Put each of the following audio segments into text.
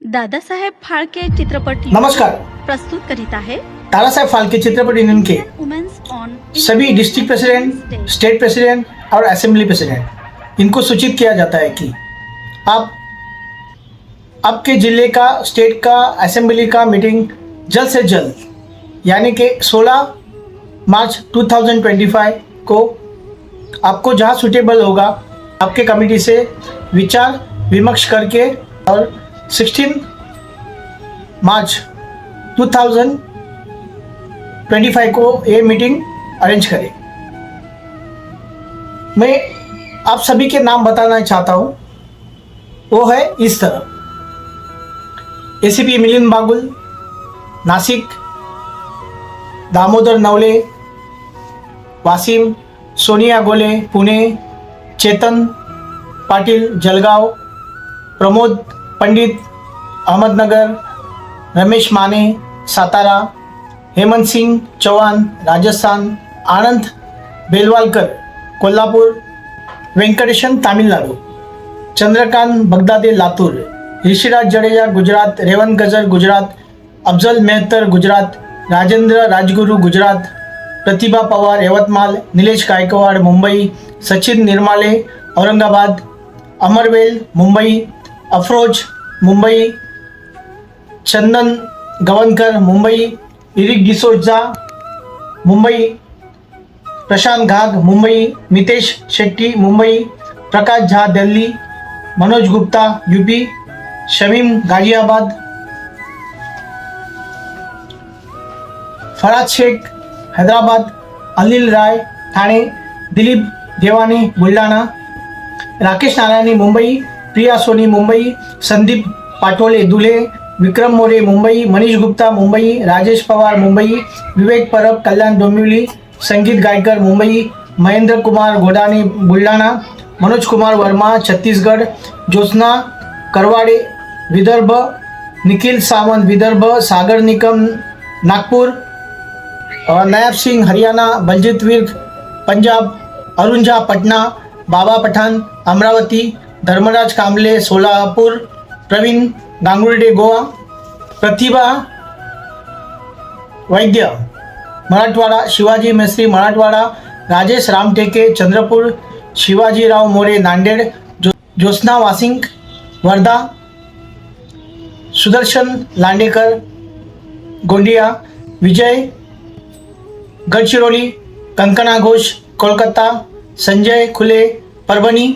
दादासाहेब फाळके चित्रपट नमस्कार। प्रस्तुत करीत आहे दादासाहेब फाल्के चित्रपट यूनियन के वुमेन्स ऑन सभी डिस्ट्रिक्ट प्रेसिडेंट, स्टेट प्रेसिडेंट और असेंबली प्रेसिडेंट इनको सूचित किया जाता है कि आप आपके जिले का, स्टेट का, असेंबली का मीटिंग जल्द से जल्द यानी कि 16 मार्च 2025 को आपको जहां सूटेबल होगा आपके कमेटी से विचार विमर्श करके और 16 मार्च 2025 को ये मीटिंग अरेंज करें। मैं आप सभी के नाम बताना चाहता हूँ, वो है इस तरह: एसीपी मिलिंद बागुल नासिक, दामोदर नवले वाशिम, सोनिया गोले पुणे, चेतन पाटिल जलगाव, प्रमोद पंडित अहमदनगर, रमेश माने सातारा, हेमंत सिंह चौहान राजस्थान, आनंद बेलवालकर कोल्हापुर, वेंकटेशन तमिलनाडु, चंद्रकांत बगदादे लातूर, ऋषिराज जडेजा गुजरात, रेवंत गजर गुजरात, अफजल मेहतर गुजरात, राजेंद्र राजगुरू गुजरात, प्रतिभा पवार यवतमाळ, निलेश गायकवाड मुंबई, सचिन निर्माले औरंगाबाद, अमरवेल मुंबई, अफरोज मुंबई, चंदन गवनकर मुंबई, इरिक डिसोजा मुंबई, प्रशांत घाग मुंबई, मितेश शेट्टी मुंबई, प्रकाश झा दिल्ली, मनोज गुप्ता यूपी, शमीम गाजियाबाद, फराज शेख हैदराबाद, अनिल राय ठाणे, दिलीप देवाने बुलढाणा, राकेश नारायणी मुंबई, प्रिया सोनी मुंबई, संदीप पाटोले धुळे, विक्रम मोरे मुंबई, मनीष गुप्ता मुंबई, राजेश पवार मुंबई, विवेक परब कल्याण डोंबिवली, संगीत गायकर मुंबई, महेंद्र कुमार गोडाने बुलढाणा, मनोज कुमार वर्मा छत्तीसगढ़, ज्योत्सना करवाडे विदर्भ, निखिल सावंत विदर्भ, सागर निकम नागपुर, नायब सिंह हरियाणा, बलजीत विर्क पंजाब, अरुण झा पटना, बाबा पठाण अमरावती, धर्मराज कांबले सोलापूर, प्रवीण गांगुर्डे गोवा, प्रतिभा वैद्य मराठवाडा, शिवाजी मेस्त्री मराठवाडा, राजेश रामटेके चंद्रपूर, शिवाजीराव मोरे नांदेड, ज्योत्सना वासिंग वर्धा, सुदर्शन लांडेकर गोंदिया, विजय गडचिरोली, कंकणा घोष कोलकाता, संजय खुले परभणी,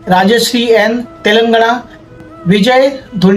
राजश्री एन तेलंगणा, विजय धुंडरे